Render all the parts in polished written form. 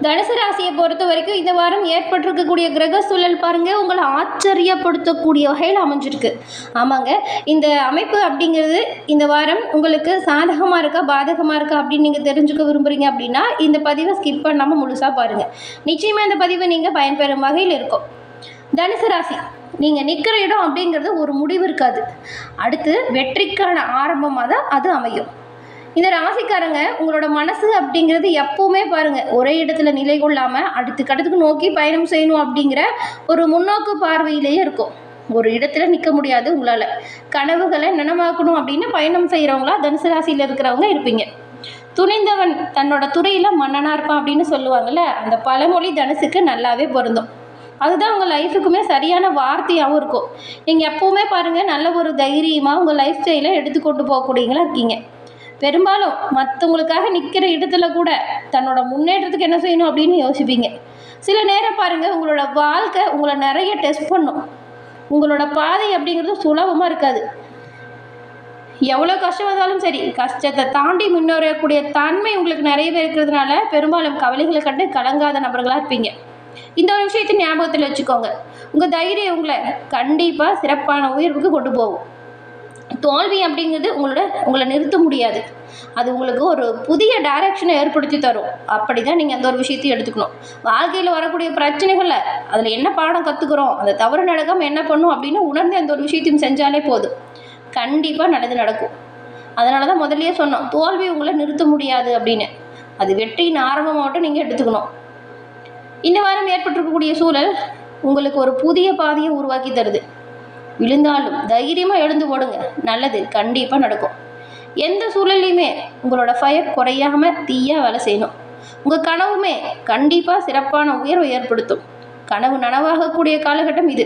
தனுசு ராசியை பொறுத்த வரைக்கும் இந்த வாரம் ஏற்பட்டிருக்கக்கூடிய கிரக சூழல் பாருங்கள் உங்களை ஆச்சரியப்படுத்தக்கூடிய வகையில் அமைஞ்சிருக்கு. ஆமாங்க, இந்த அமைப்பு அப்படிங்கிறது இந்த வாரம் உங்களுக்கு சாதகமாக இருக்கா பாதகமாக இருக்கா அப்படின்னு நீங்கள் தெரிஞ்சுக்க விரும்புகிறீங்க அப்படின்னா இந்த பதிவை ஸ்கிப் பண்ணாமல் முழுசாக பாருங்கள். நிச்சயமாக இந்த பதிவை நீங்கள் பயன்பெறும் வகையில் இருக்கும். தனுசு ராசி, நீங்கள் நிற்கிற இடம் அப்படிங்கிறது ஒரு முடிவு இருக்காது, அடுத்து வெற்றிக்கான ஆரம்பமாக தான் அது அமையும். இந்த ராசிக்காரங்க உங்களோட மனசு அப்படிங்கிறது எப்பவுமே பாருங்கள் ஒரே இடத்துல நிலை கொள்ளாமல் அடுத்துக்கடுத்துக்கு நோக்கி பயணம் செய்யணும் அப்படிங்கிற ஒரு முன்னோக்கு பார்வையிலேயே இருக்கும். ஒரு இடத்துல நிற்க முடியாது உங்களால். கனவுகளை நனவாக்கணும் அப்படின்னு பயணம் செய்கிறவங்களா தனுசு ராசியில் இருக்கிறவங்க இருப்பீங்க. துணிந்தவன் தன்னோட துறையில் மன்னனாக இருப்பான் அப்படின்னு சொல்லுவாங்கள்ல, அந்த பழமொழி தனுசுக்கு நல்லாவே பொருந்தும். அதுதான் உங்கள் லைஃபுக்குமே சரியான வார்த்தையாகவும் இருக்கும். நீங்கள் எப்போவுமே பாருங்கள் நல்ல ஒரு தைரியமாக உங்கள் லைஃப் ஸ்டைலை எடுத்துக்கொண்டு போகக்கூடியவங்களா இருக்கீங்க. பெரும்பாலும் மற்றவங்களுக்காக நிற்கிற இடத்துல கூட தன்னோட முன்னேற்றத்துக்கு என்ன செய்யணும் அப்படின்னு யோசிப்பீங்க. சில நேரம் பாருங்கள் உங்களோட வாழ்க்கை உங்களை நிறைய டெஸ்ட் பண்ணும். உங்களோட பாதை அப்படிங்கிறது சுலபமாக இருக்காது. எவ்வளோ கஷ்டம் வந்தாலும் சரி, கஷ்டத்தை தாண்டி முன்னேறக்கூடிய தன்மை உங்களுக்கு நிறையவே இருக்கிறதுனால பெரும்பாலும் கவலைகளை கண்டு கலங்காத நபர்களாக இருப்பீங்க. இந்த ஒரு விஷயத்தை ஞாபகத்தில் வச்சுக்கோங்க. உங்கள் தைரியம் உங்களை கண்டிப்பாக சிறப்பான உயர்வுக்கு கொண்டு போகும். தோல்வி அப்படிங்கிறது உங்களை நிறுத்த முடியாது, அது உங்களுக்கு ஒரு புதிய டைரக்ஷனை ஏற்படுத்தி தரும். அப்படி தான் நீங்கள் அந்த ஒரு விஷயத்தையும் எடுத்துக்கணும். வாழ்க்கையில் வரக்கூடிய பிரச்சனைகளை அதில் என்ன பாடம் கற்றுக்குறோம், அந்த தவறு நடக்காமல் என்ன பண்ணும் அப்படின்னு உணர்ந்து அந்த ஒரு விஷயத்தையும் செஞ்சாலே போதும், கண்டிப்பாக நல்லது நடக்கும். அதனால தான் முதல்லயே சொன்னோம், தோல்வி உங்களை நிறுத்த முடியாது அப்படின்னு. அது வெற்றியின் ஆரம்பமாகட்டும் நீங்கள் எடுத்துக்கணும். இந்த வாரம் ஏற்பட்டிருக்கக்கூடிய சூழல் உங்களுக்கு ஒரு புதிய பாதையை உருவாக்கி தருது. விழுந்தாலும் தைரியமாக எழுந்து ஓடுங்க, நல்லது கண்டிப்பாக நடக்கும். எந்த சூழல்லையுமே உங்களோட ஃபயர் குறையாமல் தீயாக வேலை செய்யணும். உங்கள் கனவுமே கண்டிப்பாக சிறப்பான உயர்வை ஏற்படுத்தும். கனவு நனவாகக்கூடிய காலகட்டம் இது.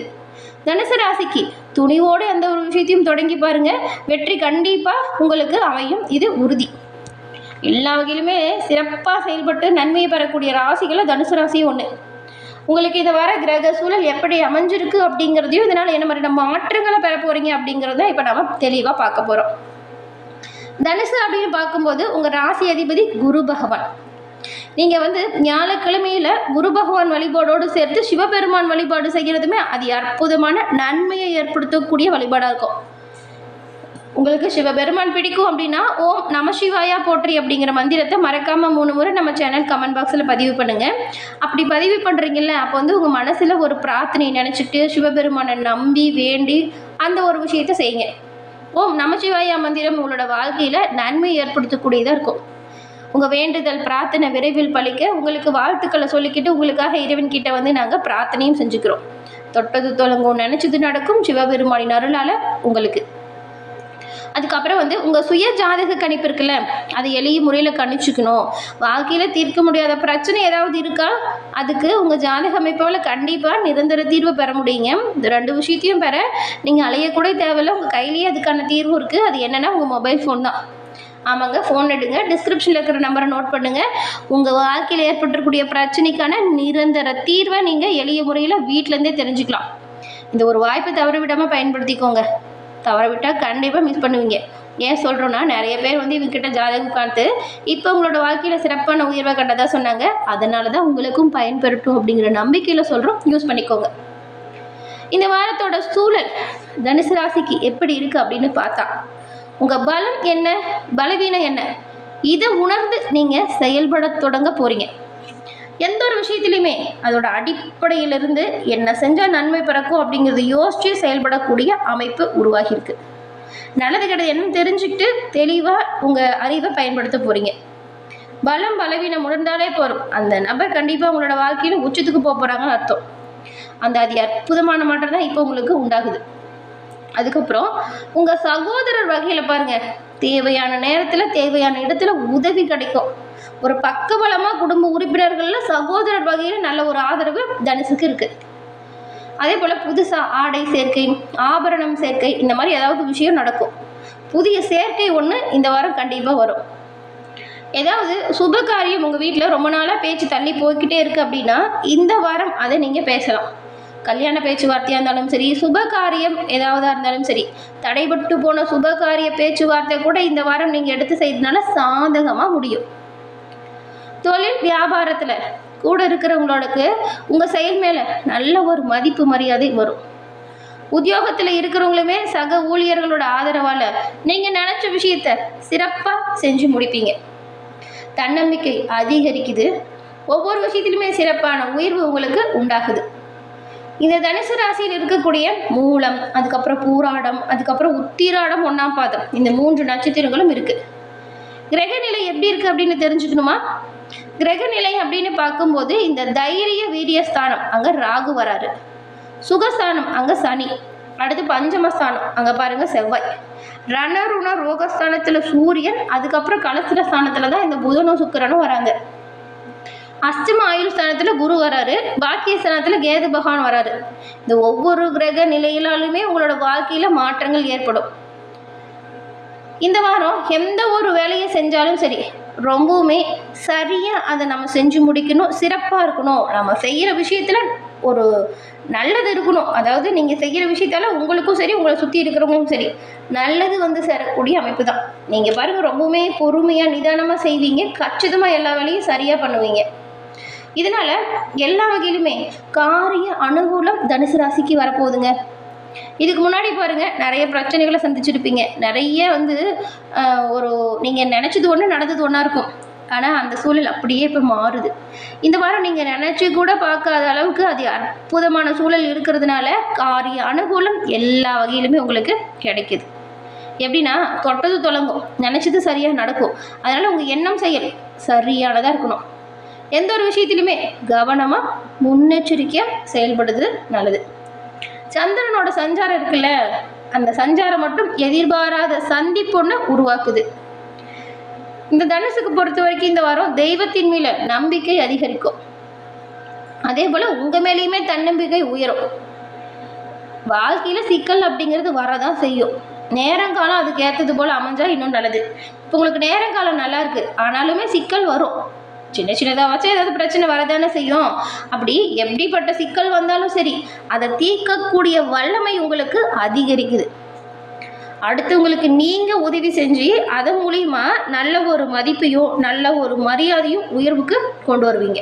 தனுசு ராசிக்கு துணிவோடு எந்த ஒரு விஷயத்தையும் தொடங்கி பாருங்கள், வெற்றி கண்டிப்பாக உங்களுக்கு அமையும், இது உறுதி. எல்லா வகையிலுமே சிறப்பாக செயல்பட்டு நன்மையை பெறக்கூடிய ராசிகளை தனுசு ராசியும் ஒன்று. உங்களுக்கு இதை வர கிரக சூழல் எப்படி அமைஞ்சிருக்கு அப்படிங்கிறதையும் இதனால் என்ன மாதிரி மாற்றங்களை பெற போகிறீங்க அப்படிங்கிறத இப்போ நம்ம தெளிவாக பார்க்க போகிறோம். தனுசு அப்படின்னு பார்க்கும்போது உங்கள் ராசி அதிபதி குரு பகவான். நீங்கள் ஞாயிற்றுக்கிழமையில் குரு பகவான் வழிபாடோடு சேர்த்து சிவபெருமான் வழிபாடு செய்கிறதுமே அது அற்புதமான நன்மையை ஏற்படுத்தக்கூடிய வழிபாடாக இருக்கும். உங்களுக்கு சிவபெருமான் பிடிக்கும் அப்படின்னா ஓம் நம சிவாயா போற்றி அப்படிங்கிற மந்திரத்தை மறக்காமல் 3 முறை நம்ம சேனல் கமெண்ட் பாக்ஸில் பதிவு பண்ணுங்கள். அப்படி பதிவு பண்ணுறீங்கல்ல, அப்போ உங்கள் மனசில் ஒரு பிரார்த்தனை நினச்சிட்டு சிவபெருமானை நம்பி வேண்டி அந்த ஒரு விஷயத்தை செய்யுங்க. ஓம் நமசிவாயா மந்திரம் உங்களோட வாழ்க்கையில் நன்மை ஏற்படுத்தக்கூடியதாக இருக்கும். உங்கள் வேண்டுதல் பிரார்த்தனை விரைவில் பழிக்க உங்களுக்கு வாழ்த்துக்களை சொல்லிக்கிட்டு உங்களுக்காக இறைவன்கிட்ட நாங்கள் பிரார்த்தனையும் செஞ்சுக்கிறோம். தொட்டது தொலங்கும், நினச்சது நடக்கும் சிவபெருமானின் அருளால் உங்களுக்கு. அதுக்கப்புறம் உங்கள் சுய ஜாதக கணிப்பு இருக்குல்ல, அதை எளிய முறையில் கணிச்சுக்கணும். வாழ்க்கையில் தீர்க்க முடியாத பிரச்சனை ஏதாவது இருக்கா, அதுக்கு உங்கள் ஜாதக அமைப்பால் கண்டிப்பாக நிரந்தர தீர்வு பெற முடியுங்க. இந்த 2 விஷயத்தையும் பெற நீங்கள் அலையக்கூட தேவையில்லை, உங்கள் கையிலேயே அதுக்கான தீர்வு இருக்குது. அது என்னென்னா உங்கள் மொபைல் ஃபோன் தான். ஆமாங்க, ஃபோன் எடுங்க, டிஸ்கிரிப்ஷனில் இருக்கிற நம்பரை நோட் பண்ணுங்கள். உங்கள் வாழ்க்கையில் ஏற்பட்டிருக்கக்கூடிய பிரச்சனைக்கான நிரந்தர தீர்வை நீங்கள் எளிய முறையில் வீட்டிலேருந்தே தெரிஞ்சுக்கலாம். இந்த ஒரு வாய்ப்பை தவற விடாமல் பயன்படுத்திக்கோங்க. தவற விட்டால் கண்டிப்பாக மிஸ் பண்ணுவீங்க. ஏன் சொல்கிறோன்னா, நிறைய பேர் இவங்ககிட்ட ஜாதகம் பார்த்து இப்போ உங்களோட வாழ்க்கையில் சிறப்பான உயர்வை கண்டதாக சொன்னாங்க. அதனால தான் உங்களுக்கும் பயன்பெறட்டும் அப்படிங்கிற நம்பிக்கையில் சொல்கிறோம், யூஸ் பண்ணிக்கோங்க. இந்த வாரத்தோட சூழல் தனுசு ராசிக்கு எப்படி இருக்குது அப்படின்னு பார்த்தா, உங்கள் பலம் என்ன பலவீனம் என்ன இதை உணர்ந்து நீங்கள் செயல்பட தொடங்க போகிறீங்க. எந்த ஒரு விஷயத்துலையுமே அதோட அடிப்படையிலிருந்து என்ன செஞ்சால் நன்மை பிறக்கும் அப்படிங்கிறது யோசித்து செயல்படக்கூடிய அமைப்பு உருவாகியிருக்கு. நல்லது கெட்டது என்னன்னு தெரிஞ்சுக்கிட்டு தெளிவாக உங்கள் அறிவை பயன்படுத்த போகிறீங்க. பலம் பலவீனம் உணர்ந்தாலே போகிறோம், அந்த நபர் கண்டிப்பாக உங்களோட வாழ்க்கையில் உச்சத்துக்கு போக போகிறாங்கன்னு அர்த்தம். அது அற்புதமான மாற்றம் தான் இப்போ உங்களுக்கு உண்டாகுது. அதுக்கப்புறம் உங்கள் சகோதரர் வகையில் பாருங்கள், தேவையான நேரத்தில் தேவையான இடத்துல உதவி கிடைக்கும். ஒரு பக்கபலமாக குடும்ப உறுப்பினர்களில் சகோதரர் வகையில் நல்ல ஒரு ஆதரவு தனுசுக்கு இருக்குது. அதே போல் புதுசாக ஆடை சேர்க்கை, ஆபரணம் சேர்க்கை, இந்த மாதிரி ஏதாவது விஷயம் நடக்கும். புதிய சேர்க்கை ஒன்று இந்த வாரம் கண்டிப்பாக வரும். ஏதாவது சுப காரியம் உங்கள் வீட்டில் ரொம்ப நாளாக பேச்சு தள்ளி போய்கிட்டே இருக்குது அப்படின்னா இந்த வாரம் அதை நீங்கள் பேசலாம். கல்யாண பேச்சுவார்த்தையாக இருந்தாலும் சரி, சுப காரியம் ஏதாவதாக இருந்தாலும் சரி, தடைபட்டு போன சுப காரிய பேச்சுவார்த்தை கூட இந்த வாரம் நீங்கள் எடுத்து செய்ததுனால சாதகமாக முடியும். தொழில் வியாபாரத்தில் கூட இருக்கிறவங்களுக்கு உங்கள் செயல் மேலே நல்ல ஒரு மதிப்பு மரியாதை வரும். உத்தியோகத்தில் இருக்கிறவங்களுமே சக ஊழியர்களோட ஆதரவால் நீங்கள் நினச்ச விஷயத்த சிறப்பாக செஞ்சு முடிப்பீங்க. தன்னம்பிக்கை அதிகரிக்குது. ஒவ்வொரு விஷயத்திலுமே சிறப்பான உயர்வு உங்களுக்கு உண்டாகுது. இந்த தனுசு ராசியில் இருக்கக்கூடிய மூலம், அதுக்கப்புறம் பூராடம், அதுக்கப்புறம் உத்திராடம், 1ஆம் பாதம், இந்த 3 நட்சத்திரங்களும் இருக்குது. கிரகநிலை எப்படி இருக்குது அப்படின்னு தெரிஞ்சுக்கணுமா? கிரகநிலை அப்படின்னு பார்க்கும்போது இந்த தைரிய வீரிய ஸ்தானம் அங்கே ராகு வராரு, சுகஸ்தானம் அங்கே சனி, அடுத்து பஞ்சமஸ்தானம் அங்கே பாருங்கள் செவ்வாய், ரணருண ரோகஸ்தானத்தில் சூரியன், அதுக்கப்புறம் கலத்திர ஸ்தானத்தில் தான் இந்த புதனும் சுக்கிரனும் வராங்க. அஷ்டம ஆயுள் ஸ்தானத்தில் குரு வராரு, பாக்கிய ஸ்தானத்தில் கேது பகவான் வராரு. இந்த ஒவ்வொரு கிரக நிலையிலாலுமே உங்களோட வாழ்க்கையில் மாற்றங்கள் ஏற்படும். இந்த வாரம் எந்த ஒரு வேலையை செஞ்சாலும் சரி, ரொம்பவுமே சரியாக அதை நம்ம செஞ்சு முடிக்கணும், சிறப்பாக இருக்கணும். நம்ம செய்கிற விஷயத்தில் ஒரு நல்லது இருக்கணும். அதாவது நீங்கள் செய்கிற விஷயத்தால் உங்களுக்கும் சரி, உங்களை சுற்றி இருக்கிறவங்களுக்கும் சரி நல்லது வந்து சேரக்கூடிய அமைப்பு தான். நீங்கள் பாருங்கள், ரொம்பவுமே பொறுமையாக நிதானமாக செய்வீங்க, கச்சிதமாக எல்லா வேலையும் சரியாக பண்ணுவீங்க. இதனால் எல்லா வகையிலுமே காரிய அனுகூலம் தனுசு ராசிக்கு வரப்போகுதுங்க. இதுக்கு முன்னாடி பாருங்கள், நிறைய பிரச்சனைகளை சந்திச்சிருப்பீங்க. நிறைய வந்து ஒரு நீங்கள் நினச்சது ஒன்று நடந்தது ஒன்றா இருக்கும். ஆனால் அந்த சூழல் அப்படியே இப்போ மாறுது. இந்த வாரம் நீங்கள் நினச்சி கூட பார்க்காத அளவுக்கு அது அற்புதமான சூழல் இருக்கிறதுனால காரிய அனுகூலம் எல்லா வகையிலுமே உங்களுக்கு கிடைக்குது. எப்படின்னா, தொட்டது தொடங்கும், நினச்சது சரியாக நடக்கும். அதனால் உங்கள் எண்ணம் செயல் சரியானதாக இருக்கணும். எந்த ஒரு விஷயத்திலுமே கவனமாக முன்னெச்சரிக்கையாக செயல்படுறது நல்லது. சந்திரனோட சஞ்சாரம் இருக்குல்ல, அந்த சஞ்சாரம் மட்டும் எதிர்பாராத சந்திப்பொன்று உருவாக்குது. இந்த தனுசுக்கு பொறுத்த வரைக்கும் இந்த வாரம் தெய்வத்தின் மேல நம்பிக்கை அதிகரிக்கும். அதே போல் உங்கள் மேலேயுமே தன்னம்பிக்கை உயரும். வாழ்க்கையில் சிக்கல் அப்படிங்கிறது வரதான் செய்யும். நேரங்காலம் அதுக்கு ஏற்றது போல் அமைஞ்சால் இன்னும் நல்லது. இப்போ உங்களுக்கு நேரங்காலம் நல்லா இருக்குது, ஆனாலுமே சிக்கல் வரும். சின்ன சின்னதாக வச்சு ஏதாவது பிரச்சனை வரதானே செய்யும். அப்படி எப்படிப்பட்ட சிக்கல் வந்தாலும் சரி, அதை தீர்க்கக்கூடிய வல்லமை உங்களுக்கு அதிகரிக்குது. அடுத்தவங்களுக்கு நீங்கள் உதவி செஞ்சு அதன் மூலிமா நல்ல ஒரு மதிப்பையும் நல்ல ஒரு மரியாதையும் உயர்வுக்கு கொண்டு வருவீங்க.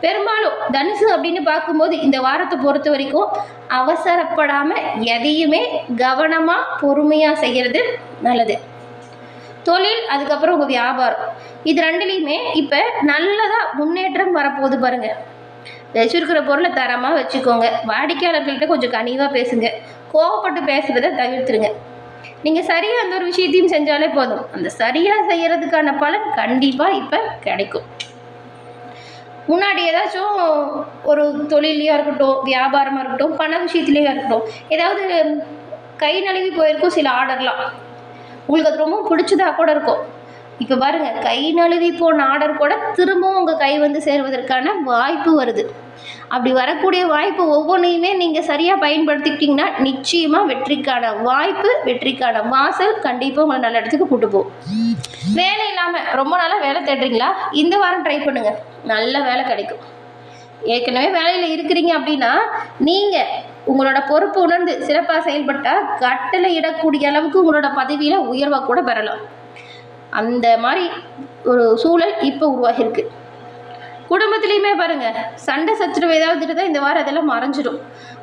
பெரும்பாலும் தனுசு அப்படின்னு பார்க்கும்போது இந்த வாரத்தை பொறுத்த வரைக்கும் அவசரப்படாமல் எதையுமே கவனமாக பொறுமையாக செய்கிறது நல்லது. தொழில், அதுக்கப்புறம் உங்கள் வியாபாரம், இது ரெண்டுலேயுமே இப்போ நல்லதாக முன்னேற்றம் வரப்போகுது பாருங்கள். வச்சுருக்கிற பொருளை தரமாக வச்சுக்கோங்க. வாடிக்கையாளர்கள்ட்ட கொஞ்சம் கனிவாக பேசுங்க. கோவப்பட்டு பேசுகிறத தவிர்த்துருங்க. நீங்கள் சரியாக அந்த ஒரு விஷயத்தையும் செஞ்சாலே போதும். அந்த சரியாக செய்கிறதுக்கான பலன் கண்டிப்பாக இப்போ கிடைக்கும். முன்னாடி ஏதாச்சும் ஒரு தொழிலையாக இருக்கட்டும், வியாபாரமாக இருக்கட்டும், பண விஷயத்துலேயே இருக்கட்டும், ஏதாவது கை நழுவி போயிருக்கும் சில ஆர்டர்லாம். உங்களுக்கு அது ரொம்ப பிடிச்சதாக கூட இருக்கும். இப்போ பாருங்கள், கை நழுவி போன ஆர்டர் கூட திரும்பவும் உங்கள் கை வந்து சேருவதற்கான வாய்ப்பு வருது. அப்படி வரக்கூடிய வாய்ப்பு ஒவ்வொன்றையுமே நீங்கள் சரியாக பயன்படுத்திக்கிட்டிங்கன்னா நிச்சயமாக வெற்றிக்கான வாய்ப்பு, வெற்றிக்கான வாசல் கண்டிப்பாக உங்களை நல்ல இடத்துக்கு கூட்டு போகும். வேலை இல்லாமல் ரொம்ப நாளாக வேலை தேடுறீங்களா? இந்த வாரம் ட்ரை பண்ணுங்கள், நல்ல வேலை கிடைக்கும். ஏற்கனவே வேலையில் இருக்கிறீங்க அப்படின்னா நீங்கள் உங்களோட பொறுப்பு உணர்ந்து சிறப்பாக செயல்பட்டால் கட்டளை இடக்கூடிய அளவுக்கு உங்களோட பதவியில் உயர்வாக கூட பெறலாம். அந்த மாதிரி ஒரு சூழல் இப்போ உருவாகிருக்கு. குடும்பத்துலேயுமே பாருங்கள், சண்டை சச்சரவு ஏதாவது இருந்தால் இந்த வாரம் அதெல்லாம் மறைஞ்சிடும்.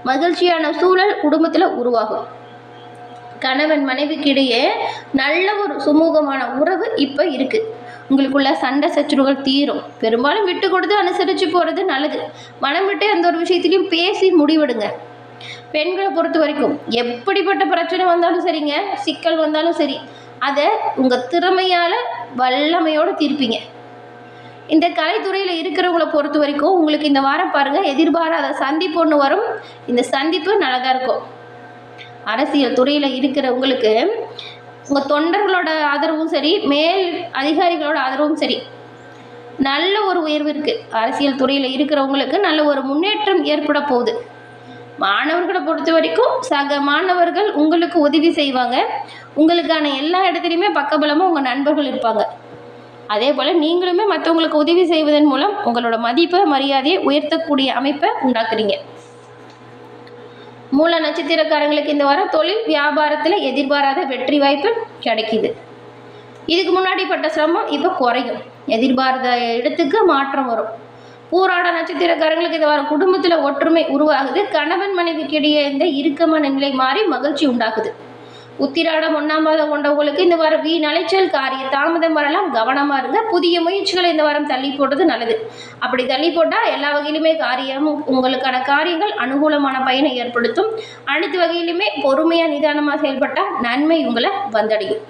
மகிழ்ச்சியான சூழல் குடும்பத்தில் உருவாகும். கணவன் மனைவிக்கு இடையே நல்ல ஒரு சுமூகமான உறவு இப்போ இருக்குது. உங்களுக்குள்ள சண்டை சச்சரவுகள் தீரும். பெரும்பாலும் விட்டு கொடுத்து அனுசரித்து போகிறது நல்லது. மனம் விட்டு அந்த ஒரு விஷயத்திலையும் பேசி முடிவெடுங்க. பெண்களை பொறுத்த வரைக்கும் எப்படிப்பட்ட பிரச்சனை வந்தாலும் சரிங்க, சிக்கல் வந்தாலும் சரி, அதை உங்கள் திறமையால் வல்லமையோடு தீர்ப்பீங்க. இந்த கலைத்துறையில் இருக்கிறவங்களை பொறுத்த வரைக்கும் உங்களுக்கு இந்த வாரம் பாருங்கள், எதிர்பாராத சந்திப்பு ஒன்று வரும். இந்த சந்திப்பு நல்லதாக இருக்கும். அரசியல் துறையில் இருக்கிறவங்களுக்கு உங்கள் தொண்டர்களோட ஆதரவும் சரி, மேல் அதிகாரிகளோட ஆதரவும் சரி, நல்ல ஒரு உயர்வு இருக்குது. அரசியல் துறையில் இருக்கிறவங்களுக்கு நல்ல ஒரு முன்னேற்றம் ஏற்பட போகுது. மாணவர்களை பொறுத்த வரைக்கும் சக மாணவர்கள் உங்களுக்கு உதவி செய்வாங்க. உங்களுக்கான எல்லா இடத்துலையுமே பக்கபலமாக உங்கள் நண்பர்கள் இருப்பாங்க. அதே போல் நீங்களுமே மற்றவங்களுக்கு உதவி செய்வதன் மூலம் உங்களோட மதிப்பை மரியாதையை உயர்த்தக்கூடிய அமைப்பை உண்டாக்குறீங்க. மூல நட்சத்திரக்காரங்களுக்கு இந்த வாரம் தொழில் வியாபாரத்தில் எதிர்பாராத வெற்றி வாய்ப்பு கிடைக்கிது. இதுக்கு முன்னாடி பட்ட சிரமம் இப்போ குறையும். எதிர்பார்த்த இடத்துக்கு மாற்றம் வரும். பூராட நட்சத்திரக்காரங்களுக்கு இந்த வாரம் குடும்பத்தில் ஒற்றுமை உருவாகுது. கணவன் மனைவிக்கு இடையே இந்த இறுக்கமான நிலை மாறி மகிழ்ச்சி உண்டாகுது. உத்திராடம் 1ஆம் மாதம் கொண்டவங்களுக்கு இந்த வாரம் வீண் அலைச்சல், காரிய தாமதம் வரலாம், கவனமாக இருங்க. புதிய முயற்சிகளை இந்த வாரம் தள்ளி போடுறது நல்லது. அப்படி தள்ளி போட்டால் எல்லா வகையிலுமே உங்களுக்கான காரியங்கள் அனுகூலமான பயனை ஏற்படுத்தும். அனைத்து வகையிலுமே பொறுமையாக நிதானமாக செயல்பட்டால் நன்மை உங்களை வந்தடையும்.